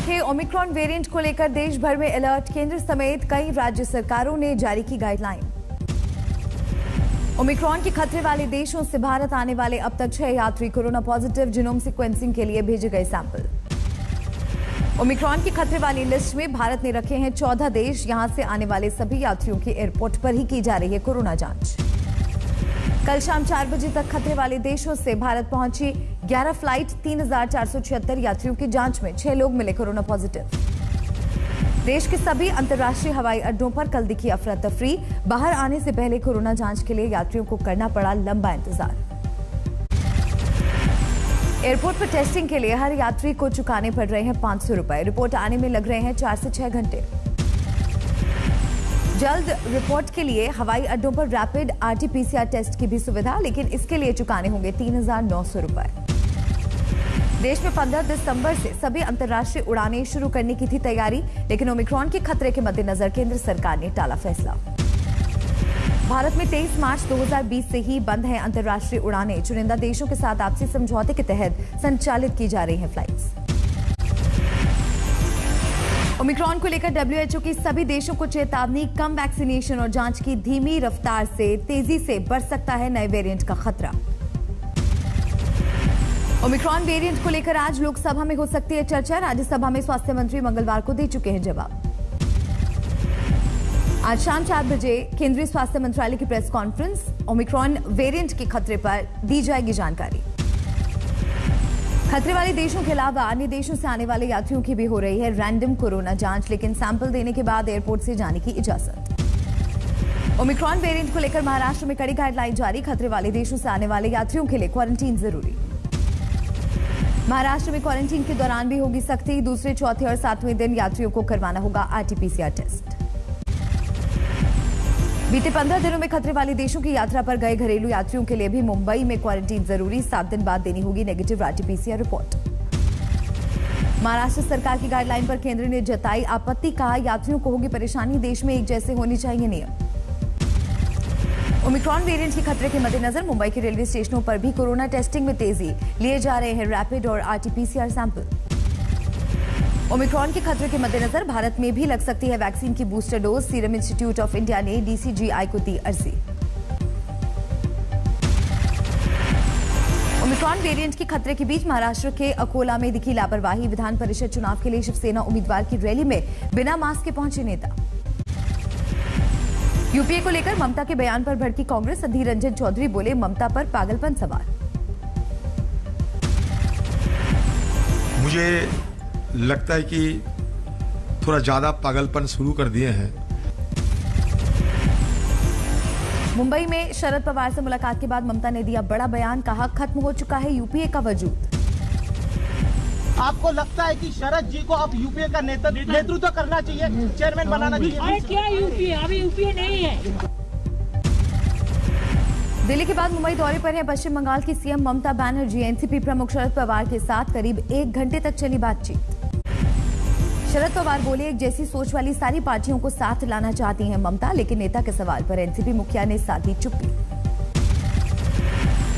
के Omicron variant को लेकर देश भर में अलर्ट, केंद्र समेत कई राज्य सरकारों ने जारी की गाइडलाइन। ओमिक्रॉन के खतरे वाले देशों से भारत आने वाले अब तक 6 यात्री कोरोना पॉजिटिव, जीनोम सीक्वेंसिंग के लिए भेजे गए सैंपल। ओमिक्रॉन की खतरे वाली लिस्ट में भारत ने रखे हैं 14 देश। यहां से आने वाले सभी यात्रियों की एयरपोर्ट पर ही की जा रही है कोरोना जांच। कल शाम 4 बजे तक खतरे वाले देशों से भारत पहुंची 11 फ्लाइट, 3,476 यात्रियों की जांच में 6 लोग मिले कोरोना पॉजिटिव। देश के सभी अंतर्राष्ट्रीय हवाई अड्डों पर कल दिखी अफरा तफरी। बाहर आने से पहले कोरोना जांच के लिए यात्रियों को करना पड़ा लंबा इंतजार। एयरपोर्ट पर टेस्टिंग के लिए हर यात्री को चुकाने पड़ रहे हैं 500 रुपए। रिपोर्ट आने में लग रहे हैं 4 से 6 घंटे। जल्द रिपोर्ट के लिए हवाई अड्डों पर रैपिड RT-PCR टेस्ट की भी सुविधा, लेकिन इसके लिए चुकाने होंगे 3,900 रुपए। देश में 15 दिसंबर से सभी अंतर्राष्ट्रीय उड़ानें शुरू करने की थी तैयारी, लेकिन ओमिक्रॉन के खतरे के मद्देनजर केंद्र सरकार ने टाला फैसला। भारत में 23 मार्च 2020 से ही बंद है अंतर्राष्ट्रीय उड़ानें। चुनिंदा देशों के साथ आपसी समझौते के तहत संचालित की जा रही हैं फ्लाइट्स। ओमिक्रॉन को लेकर WHO की सभी देशों को चेतावनी, कम वैक्सीनेशन और जांच की धीमी रफ्तार से तेजी से बढ़ सकता है नए वेरिएंट का खतरा। ओमिक्रॉन वेरिएंट को लेकर आज लोकसभा में हो सकती है चर्चा। राज्यसभा में स्वास्थ्य मंत्री मंगलवार को दे चुके हैं जवाब। आज शाम 4 बजे केंद्रीय स्वास्थ्य मंत्रालय की प्रेस कॉन्फ्रेंस, ओमिक्रॉन वेरिएंट के खतरे पर दी जाएगी जानकारी। खतरे वाले देशों के अलावा अन्य देशों से आने वाले यात्रियों की भी हो रही है रैंडम कोरोना जांच, लेकिन सैंपल देने के बाद एयरपोर्ट से जाने की इजाजत। ओमिक्रॉन वेरिएंट को लेकर महाराष्ट्र में कड़ी गाइडलाइन जारी। खतरे वाले देशों से आने वाले यात्रियों के लिए क्वारंटीन जरूरी। महाराष्ट्र में क्वारंटीन के दौरान भी होगी सख्ती। दूसरे, चौथे और 7वें दिन यात्रियों को करवाना होगा RT-PCR टेस्ट। बीते 15 दिनों में खतरे वाले देशों की यात्रा पर गए घरेलू यात्रियों के लिए भी मुंबई में क्वारंटीन जरूरी। 7 दिन बाद देनी होगी नेगेटिव RT-PCR रिपोर्ट। महाराष्ट्र सरकार की गाइडलाइन पर केंद्र ने जताई आपत्ति, कहा यात्रियों को होगी परेशानी, देश में एक जैसे होने चाहिए नियम। ओमिक्रॉन वेरिएंट के खतरे के मद्देनजर मुंबई के रेलवे स्टेशनों पर भी कोरोना टेस्टिंग में तेजी, लिए जा रहे हैं रैपिड और RT-PCR सैंपल। ओमिक्रॉन के खतरे के मद्देनजर भारत में भी लग सकती है वैक्सीन की booster dose. Serum institute of India ने DCGI को दी अर्जी। ओमिक्रॉन वेरिएंट के खतरे के बीच महाराष्ट्र के अकोला में दिखी लापरवाही। विधान परिषद चुनाव के लिए शिवसेना उम्मीदवार की रैली में बिना मास्क के पहुंचे नेता। यूपीए को लेकर ममता के बयान पर भड़की कांग्रेस। अधीर रंजन चौधरी बोले, ममता पर पागलपन सवार। मुझे लगता है कि थोड़ा ज्यादा पागलपन शुरू कर दिए हैं। मुंबई में शरद पवार से मुलाकात के बाद ममता ने दिया बड़ा बयान, कहा खत्म हो चुका है यूपीए का वजूद। आपको लगता है कि शरद जी को अब यूपीए का नेतृत्व करना चाहिए, चेयरमैन बनाना चाहिए? अरे क्या यूपीए, अभी यूपीए नहीं है। दिल्ली के बाद मुंबई दौरे पर है पश्चिम बंगाल की सीएम ममता बनर्जी। एनसीपी प्रमुख शरद पवार के साथ करीब 1 घंटे तक चली बातचीत। शरद पवार बोले, एक जैसी सोच वाली सारी पार्टियों को साथ लाना चाहती हैं ममता, लेकिन नेता के सवाल पर एनसीपी मुखिया ने साधी चुप्पी।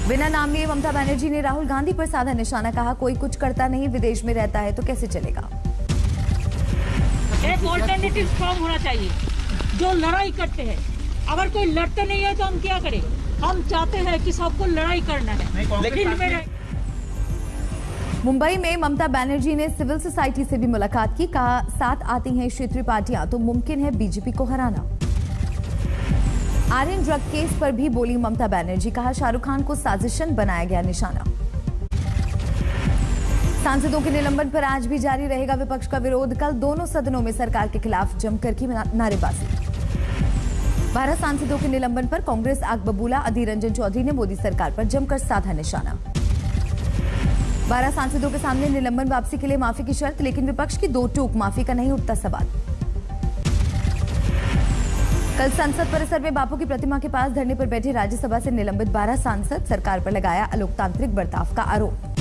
बिना नाम लिए ममता बनर्जी ने राहुल गांधी पर साधा निशाना, कहा कोई कुछ करता नहीं, विदेश में रहता है तो कैसे चलेगा। एक ऑल्टरनेटिव स्ट्रांग होना चाहिए जो लड़ाई करते हैं। अगर कोई लड़ते नहीं है तो हम क्या करें? हम चाहते हैं कि सबको लड़ाई करना है, लेकिन मुंबई में ममता बनर्जी ने सिविल सोसाइटी से भी मुलाकात की। कहा साथ आती हैं क्षेत्रीय पार्टियां तो मुमकिन है बीजेपी को हराना। आर्यन ड्रग केस पर भी बोली ममता बनर्जी, कहा शाहरुख खान को साजिशन बनाया गया निशाना। सांसदों के निलंबन पर आज भी जारी रहेगा विपक्ष का विरोध। कल दोनों सदनों में सरकार के खिलाफ जमकर की नारेबाजी। 12 सांसदों के निलंबन पर कांग्रेस आग बबूला। अधीर रंजन चौधरी ने मोदी सरकार पर जमकर साधा निशाना। 12 सांसदों के सामने निलंबन वापसी के लिए माफी की शर्त, लेकिन विपक्ष की दो टूक, माफी का नहीं उठता सवाल। कल संसद परिसर में बापू की प्रतिमा के पास धरने पर बैठे राज्यसभा से निलंबित 12 सांसद, सरकार पर लगाया अलोकतांत्रिक बर्ताव का आरोप।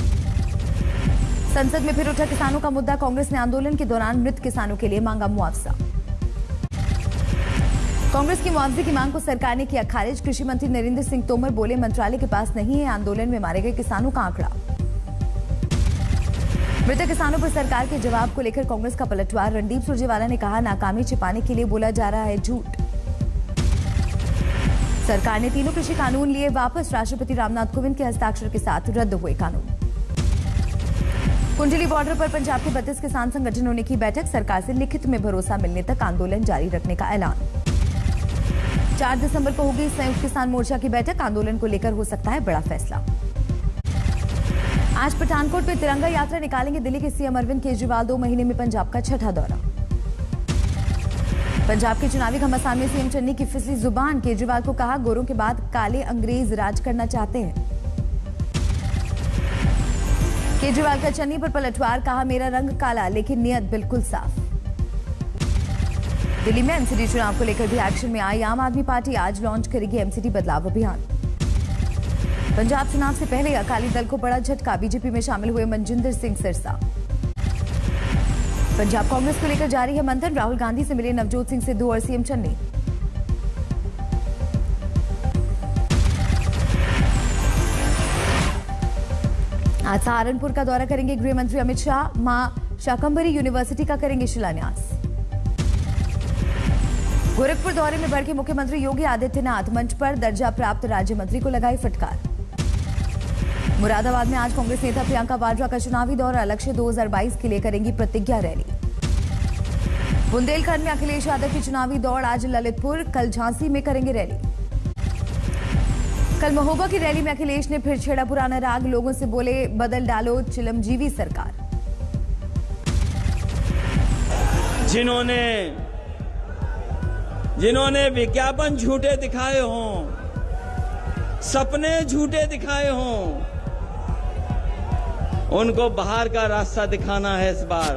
संसद में फिर उठा किसानों का मुद्दा। कांग्रेस ने आंदोलन के दौरान मृत किसानों के लिए मांगा मुआवजा। कांग्रेस की मुआवजे की मांग को सरकार ने किया खारिज। कृषि मंत्री नरेंद्र सिंह तोमर बोले, मंत्रालय के पास नहीं है आंदोलन में मारे गए किसानों का आंकड़ा। मृतक किसानों पर सरकार के जवाब को लेकर कांग्रेस का पलटवार। रणदीप सुरजेवाला ने कहा, नाकामी छिपाने के लिए बोला जा रहा है झूठ। सरकार ने तीनों कृषि कानून लिए वापस। राष्ट्रपति रामनाथ कोविंद के हस्ताक्षर के साथ रद्द हुए कानून। कुंडली बॉर्डर पर पंजाब के 32 किसान संगठनों ने की बैठक। सरकार से लिखित में भरोसा मिलने तक आंदोलन जारी रखने का ऐलान। 4 दिसंबर को होगी संयुक्त किसान मोर्चा की बैठक। आंदोलन को लेकर हो सकता है बड़ा फैसला। आज पठानकोट में तिरंगा यात्रा निकालेंगे दिल्ली के सीएम अरविंद केजरीवाल। 2 महीने में पंजाब का 6ठा दौरा। पंजाब के चुनावी घमासान में सीएम चन्नी की फिसली जुबान। केजरीवाल को कहा, गोरों के बाद काले अंग्रेज राज करना चाहते हैं। केजरीवाल का चन्नी पर पलटवार। कहा, मेरा रंग काला लेकिन नियत बिल्कुल साफ। दिल्ली में एमसीडी चुनाव को लेकर भी एक्शन में आई आम आदमी पार्टी। आज लॉन्च करेगी एमसीडी बदलाव अभियान। पंजाब चुनाव से पहले अकाली दल को बड़ा झटका। बीजेपी में शामिल हुए मनजिंदर सिंह सिरसा। पंजाब कांग्रेस को लेकर जारी है मंथन। राहुल गांधी से मिले नवजोत सिंह सिद्धू और सीएम चन्नी। आज सहारनपुर का दौरा करेंगे गृह मंत्री अमित शाह। मां शाकंभरी यूनिवर्सिटी का करेंगे शिलान्यास। गोरखपुर दौरे में बढ़ के मुख्यमंत्री योगी आदित्यनाथ। मंच पर दर्जा प्राप्त राज्य मंत्री को लगाई फटकार। मुरादाबाद में आज कांग्रेस नेता प्रियंका वाड्रा का चुनावी दौरा। लक्ष्य 2022 के लिए करेंगी प्रतिज्ञा रैली। बुंदेलखंड में अखिलेश यादव की चुनावी दौड़। आज ललितपुर, कल झांसी में करेंगे रैली। कल महोबा की रैली में अखिलेश ने फिर छेड़ा पुराना राग। लोगों से बोले, बदल डालो चिलमजीवी सरकार। जिन्होंने विज्ञापन झूठे दिखाए हों, सपने झूठे दिखाए हों, उनको बाहर का रास्ता दिखाना है इस बार।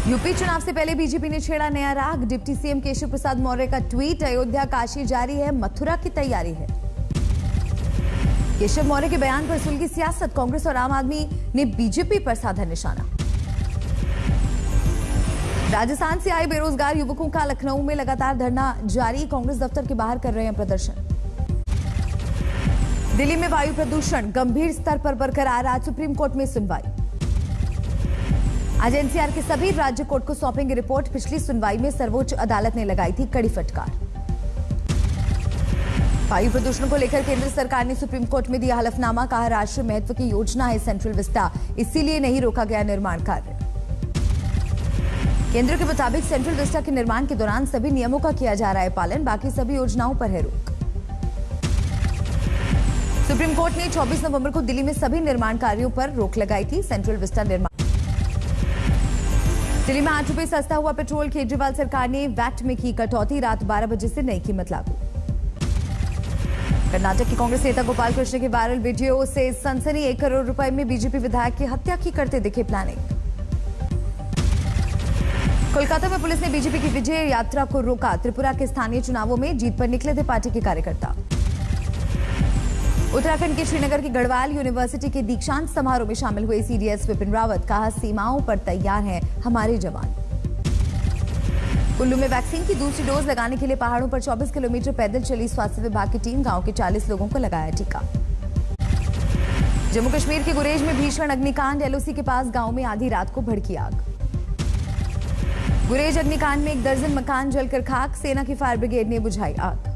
यूपी चुनाव से पहले बीजेपी ने छेड़ा नया राग। डिप्टी सीएम केशव प्रसाद मौर्य का ट्वीट। अयोध्या काशी जारी है, मथुरा की तैयारी है। केशव मौर्य के बयान पर सुलगी सियासत। कांग्रेस और आम आदमी ने बीजेपी पर साधा निशाना। राजस्थान से आए बेरोजगार युवकों का लखनऊ में लगातार धरना जारी। कांग्रेस दफ्तर के बाहर कर रहे हैं प्रदर्शन। दिल्ली में वायु प्रदूषण गंभीर स्तर पर बरकरार। आज सुप्रीम कोर्ट में सुनवाई। आज एनसीआर के सभी राज्य कोर्ट को सौंपेंगे रिपोर्ट। पिछली सुनवाई में सर्वोच्च अदालत ने लगाई थी कड़ी फटकार। वायु प्रदूषण को लेकर केंद्र सरकार ने सुप्रीम कोर्ट में दिया हलफनामा। कहा, राष्ट्रीय महत्व की योजना है सेंट्रल विस्टा, इसीलिए नहीं रोका गया निर्माण कार्य। केंद्र के मुताबिक सेंट्रल विस्टा के निर्माण के दौरान सभी नियमों का किया जा रहा है पालन। बाकी सभी योजनाओं पर है रोक। सुप्रीम कोर्ट ने 24 नवंबर को दिल्ली में सभी निर्माण कार्यों पर रोक लगाई थी। सेंट्रल विस्टा निर्माण। दिल्ली में 8 रुपए सस्ता हुआ पेट्रोल। केजरीवाल सरकार ने वैट में की कटौती। रात 12 बजे से नई कीमत लागू। कर्नाटक की कांग्रेस नेता गोपाल कृष्ण के वायरल वीडियो से सनसनी। 1 करोड़ रुपए में बीजेपी विधायक की हत्या की करते दिखे प्लानिंग। कोलकाता में पुलिस ने बीजेपी की विजय यात्रा को रोका। त्रिपुरा के स्थानीय चुनावों में जीत पर निकले थे पार्टी के कार्यकर्ता। उत्तराखंड के श्रीनगर की गढ़वाल यूनिवर्सिटी के दीक्षांत समारोह में शामिल हुए सीडीएस विपिन रावत। कहा, सीमाओं पर तैयार हैं हमारे जवान। कुल्लू में वैक्सीन की दूसरी डोज लगाने के लिए पहाड़ों पर 24 किलोमीटर पैदल चली स्वास्थ्य विभाग की टीम। गांव के 40 लोगों को लगाया टीका। जम्मू कश्मीर के गुरेज में भीषण अग्निकांड। एलओसी के पास गांव में आधी रात को भड़की आग। गुरेज अग्निकांड में 1 दर्जन मकान जलकर खाक। सेना की फायर ब्रिगेड ने बुझाई आग।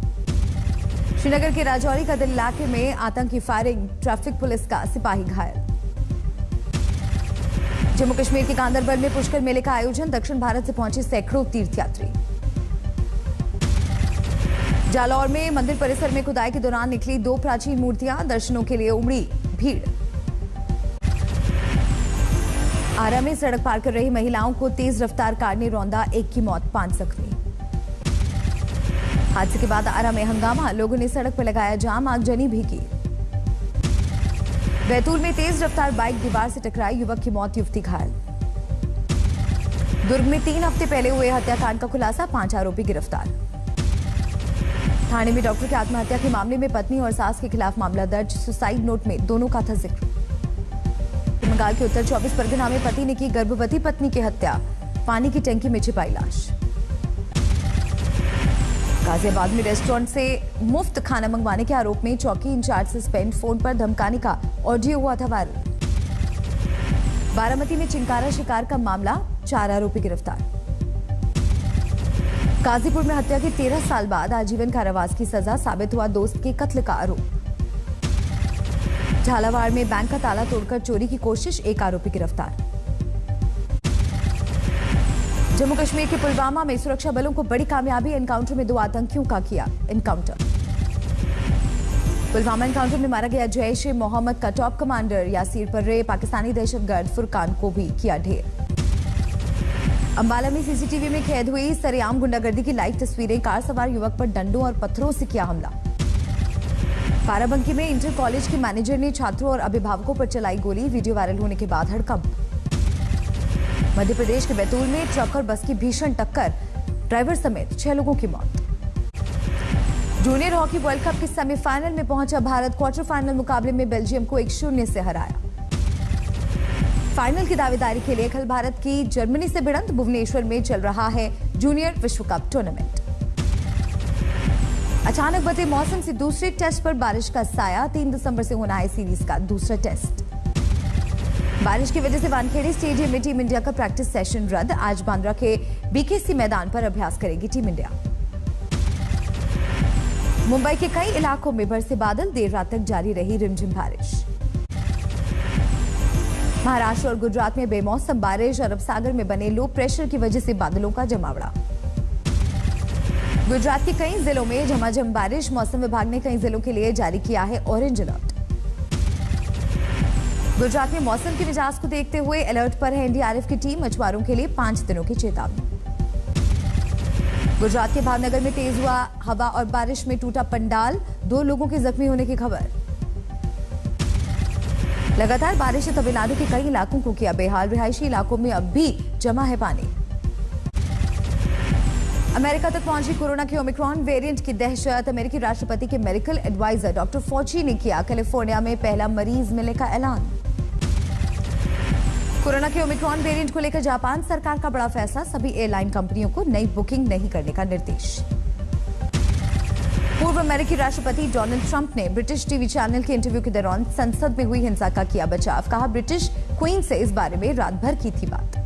श्रीनगर के राजौरी का दिल इलाके में आतंकी फायरिंग। ट्रैफिक पुलिस का सिपाही घायल। जम्मू कश्मीर के गांदरबल में पुष्कर मेले का आयोजन। दक्षिण भारत से पहुंचे सैकड़ों तीर्थयात्री। जालौर में मंदिर परिसर में खुदाई के दौरान निकली 2 प्राचीन मूर्तियां। दर्शनों के लिए उमड़ी भीड़। आरा में सड़क पार कर रही महिलाओं को तेज रफ्तार कार ने रौंदा। 1 की मौत, 5 जख्मी। हादसे के बाद आरा में हंगामा। लोगों ने सड़क पर लगाया जाम। आगजनी भी की। बैतूल में तेज रफ्तार बाइक दीवार से टकराई। युवक की मौत, युवती घायल। दुर्ग में 3 हफ्ते पहले हुए हत्याकांड का खुलासा। 5 आरोपी गिरफ्तार। थाने में डॉक्टर की आत्महत्या के मामले में पत्नी और सास के खिलाफ मामला दर्ज। सुसाइड नोट में दोनों का था जिक्र। बंगाल के उत्तर 24 परगना में पति ने की गर्भवती पत्नी की हत्या। पानी की टंकी में छिपाई लाश। गाजियाबाद में रेस्टोरेंट से मुफ्त खाना मंगवाने के आरोप में चौकी इंचार्ज सस्पेंड, फोन पर धमकाने का ऑडियो हुआ था वायरल। बारामती में चिंकारा शिकार का मामला, 4 आरोपी गिरफ्तार। गाजीपुर में हत्या के 13 साल बाद आजीवन कारावास की सजा, साबित हुआ दोस्त के कत्ल का आरोप। झालावाड़ में बैंक का ताला तोड़कर चोरी की कोशिश, 1 आरोपी गिरफ्तार। जम्मू कश्मीर के पुलवामा में सुरक्षा बलों को बड़ी कामयाबी, एनकाउंटर में 2 आतंकियों का किया एनकाउंटर। पुलवामा एनकाउंटर में मारा गया जैश-ए-मोहम्मद का टॉप कमांडर यासीर पर्रे, पाकिस्तानी दहशतगर्द फुरकान को भी किया ढेर। अंबाला में सीसीटीवी में कैद हुई सरेआम गुंडागर्दी की लाइव तस्वीरें, कार सवार युवक पर डंडों और पत्थरों से किया हमला। बाराबंकी में इंटर कॉलेज के मैनेजर ने छात्रों और अभिभावकों पर चलाई गोली, वीडियो वायरल होने के बाद हड़कंप। मध्य प्रदेश के बैतूल में ट्रक और बस की भीषण टक्कर, ड्राइवर समेत 6 लोगों की मौत। जूनियर हॉकी वर्ल्ड कप के सेमीफाइनल में पहुंचा भारत, क्वार्टर फाइनल मुकाबले में बेल्जियम को 1-0 से हराया। फाइनल की दावेदारी के लिए कल भारत की जर्मनी से भिड़ंत, भुवनेश्वर में चल रहा है जूनियर विश्व कप टूर्नामेंट। अचानक बदले मौसम से दूसरे टेस्ट पर बारिश का साया, 3 दिसंबर से होना है सीरीज का दूसरा टेस्ट। बारिश की वजह से वानखेड़े स्टेडियम में टीम इंडिया का प्रैक्टिस सेशन रद्द, आज बांद्रा के बीकेसी मैदान पर अभ्यास करेगी टीम इंडिया। मुंबई के कई इलाकों में बरसे बादल, देर रात तक जारी रही रिमझिम बारिश। महाराष्ट्र और गुजरात में बेमौसम बारिश, अरब सागर में बने लो प्रेशर की वजह से बादलों का जमावड़ा। गुजरात के कई जिलों में झमाझम बारिश, मौसम विभाग ने कई जिलों के लिए जारी किया है ऑरेंज अलर्ट। गुजरात में मौसम के मिजाज को देखते हुए अलर्ट पर है एनडीआरएफ की टीम, मछुआरों के लिए 5 दिनों की चेतावनी। गुजरात के भावनगर में तेज हुआ हवा और बारिश में टूटा पंडाल, 2 लोगों के जख्मी होने की खबर। लगातार बारिश से तमिलनाडु के कई इलाकों को किया बेहाल, रिहायशी इलाकों में अब भी जमा है पानी। अमेरिका तक पहुंची कोरोना के ओमिक्रॉन वेरिएंट की दहशत, अमेरिकी राष्ट्रपति के मेडिकल एडवाइजर डॉक्टर फॉची ने किया कैलिफोर्निया में पहला मरीज मिलने का ऐलान। कोरोना के ओमिक्रॉन वेरिएंट को लेकर जापान सरकार का बड़ा फैसला, सभी एयरलाइन कंपनियों को नई बुकिंग नहीं करने का निर्देश। पूर्व अमेरिकी राष्ट्रपति डोनाल्ड ट्रंप ने ब्रिटिश टीवी चैनल के इंटरव्यू के दौरान संसद में हुई हिंसा का किया बचाव, कहा ब्रिटिश क्वीन से इस बारे में रात भर की थी बात।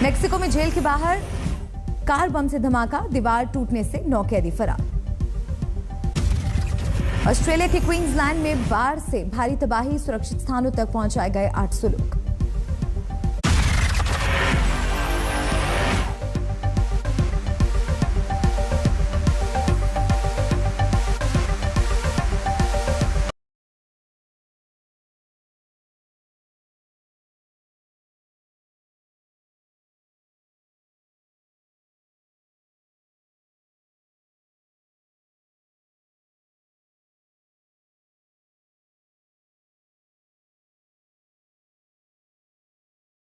मेक्सिको में जेल के बाहर कार बम से धमाका, दीवार टूटने से 9 कैदी फरार। ऑस्ट्रेलिया के क्वींसलैंड में बाढ़ से भारी तबाही, सुरक्षित स्थानों तक पहुंचाए गए 800 लोग।